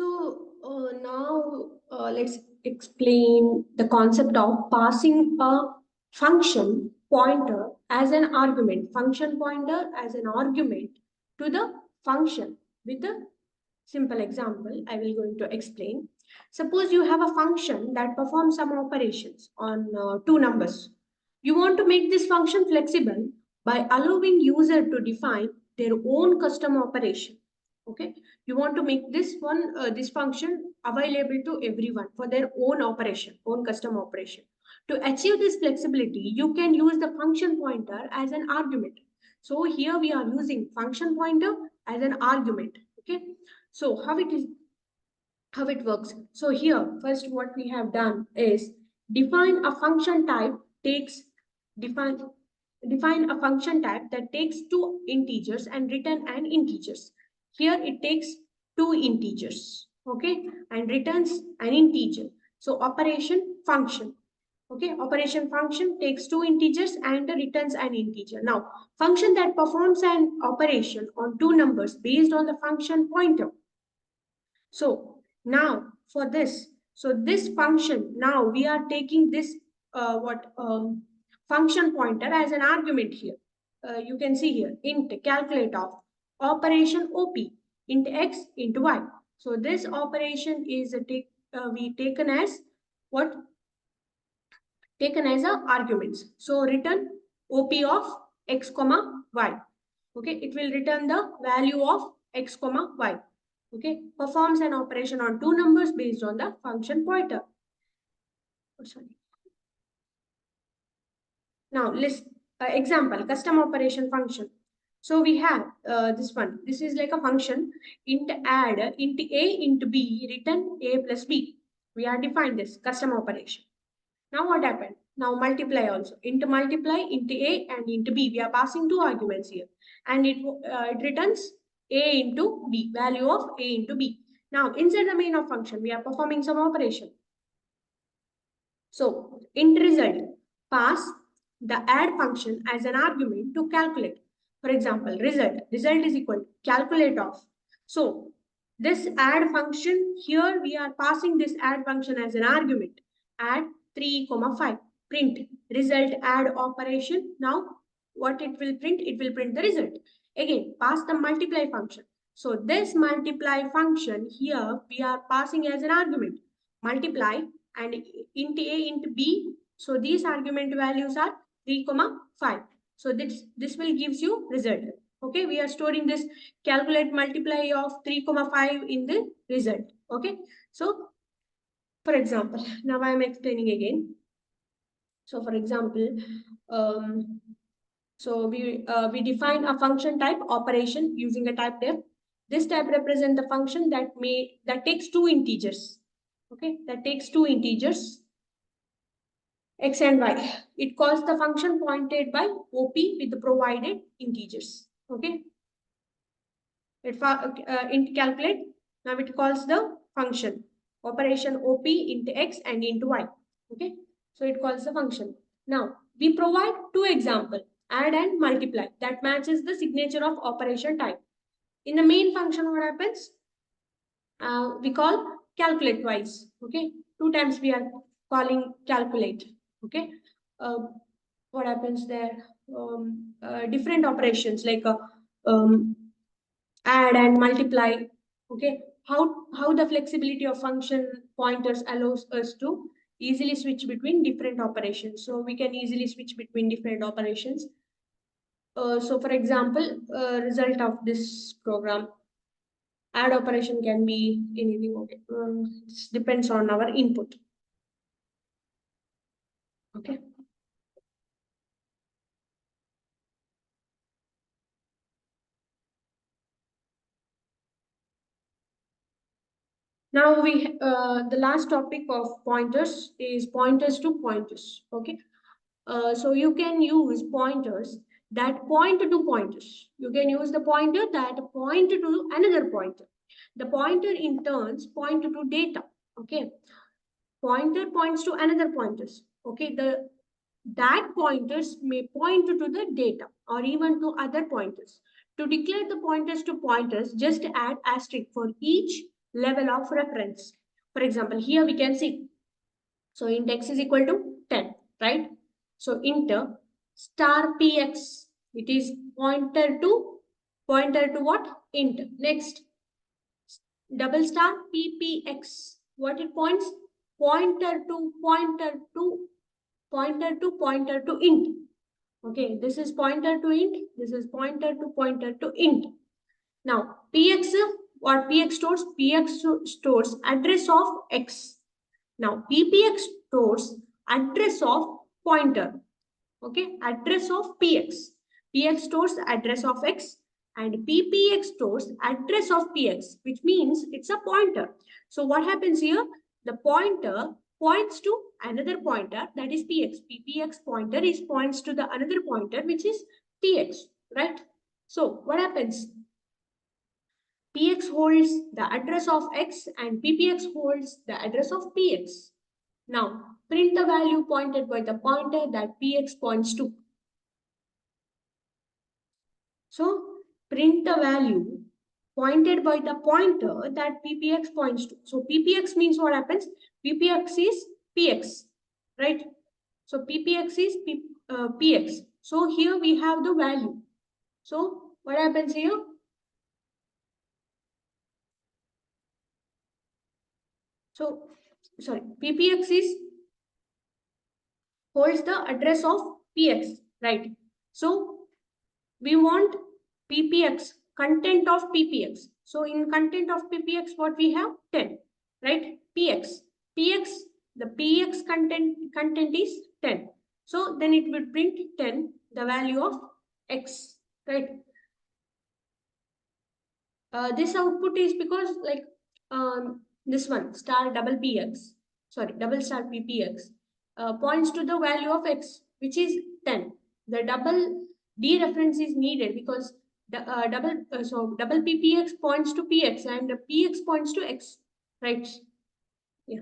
Now let's explain the concept of passing a function pointer as an argument, function pointer as an argument to the function. With a simple example, I will going to explain. Suppose you have a function that performs some operations on two numbers. You want to make this function flexible by allowing user to define their own custom operation. Okay, you want to make this function available to everyone for their own operation, own custom operation. To achieve this flexibility, you can use the function pointer as an argument. So here we are using function pointer as an argument. Okay, so how it works. So here first what we have done is define a function type takes define define a function type that takes two integers and return an integers. Here it takes two integers, okay, and returns an integer. So operation function, okay, operation function takes two integers and returns an integer. Now function that performs an operation on two numbers based on the function pointer. So now for this, so this function, now we are taking this function pointer as an argument here. You can see here int calculate of operation op int x into y. So this operation is we taken as what? Taken as a arguments. So return op of x comma y. Okay, it will return the value of x comma y. Okay, performs an operation on two numbers based on the function pointer. Oh, sorry. Now list example custom operation function. So we have this one. This is like a function int add int a int b return a plus b. We are defined this custom operation. Now what happened? Now multiply also. Int multiply int a and int b. We are passing two arguments here, and it returns a into b, value of a into b. Now inside the main of function, we are performing some operation. So int result, pass the add function as an argument to calculate. For example, result is equal to calculate of. So this add function here, we are passing this add function as an argument. Add 3, 5. Print result add operation. Now what it will print? It will print the result. Again, pass the multiply function. So this multiply function here, we are passing as an argument. Multiply and int a int b. So these argument values are 3, 5. So this will gives you result. Okay, we are storing this calculate multiply of 3, 5 in the result. Okay, so for example, now I am explaining again. So for example, so we define a function type operation using a type def. This type represents the function that takes two integers. Okay, that takes two integers x and y. It calls the function pointed by op with the provided integers. Okay, int calculate. Now it calls the function operation op into x and into y. Okay, so it calls the function. Now we provide two examples, add and multiply, that matches the signature of operation type. In the main function, what happens? We call calculate twice. Okay, two times we are calling calculate. Okay, what happens there? Different operations like add and multiply. Okay, how the flexibility of function pointers allows us to easily switch between different operations. So we can easily switch between different operations. So for example, result of this program, add operation can be anything. Okay, it depends on our input. Okay. Now the last topic of pointers is pointers to pointers. Okay, so you can use pointers that point to pointers. You can use the pointer that point to another pointer. The pointer in turns point to data. Okay, pointer points to another pointers. Okay, that pointers may point to the data or even to other pointers. To declare the pointers to pointers, just add asterisk for each level of reference. For example, here we can see, so int x is equal to 10, right? So int star px, it is pointer to what? Int. Next, double star ppx, what it points? Pointer to int. Okay, this is pointer to int, this is pointer to int. Now, px, what px stores? Px stores address of x. Now, ppx stores address of pointer. Okay, address of px. Px stores address of x and ppx stores address of px, which means it's a pointer. So what happens here? The pointer points to another pointer, that is px. Ppx pointer is points to the another pointer, which is px, right? So what happens? Px holds the address of x and ppx holds the address of px. Now, print the value pointed by the pointer that px points to. So, print the value pointed by the pointer that ppx points to. So, ppx means what happens? Ppx is px, right? So, ppx is px. So, here we have the value. So, what happens here? So, sorry, ppx is holds the address of px, right? So, we want ppx, content of ppx. So in content of ppx, what we have? 10, right? Px, the px content is 10. So then it will print 10, the value of x, right? This output is because like this one, star double px, sorry, double star ppx, points to the value of x, which is 10. The double dereference is needed because the double ppx points to px and the px points to x, right? Yeah.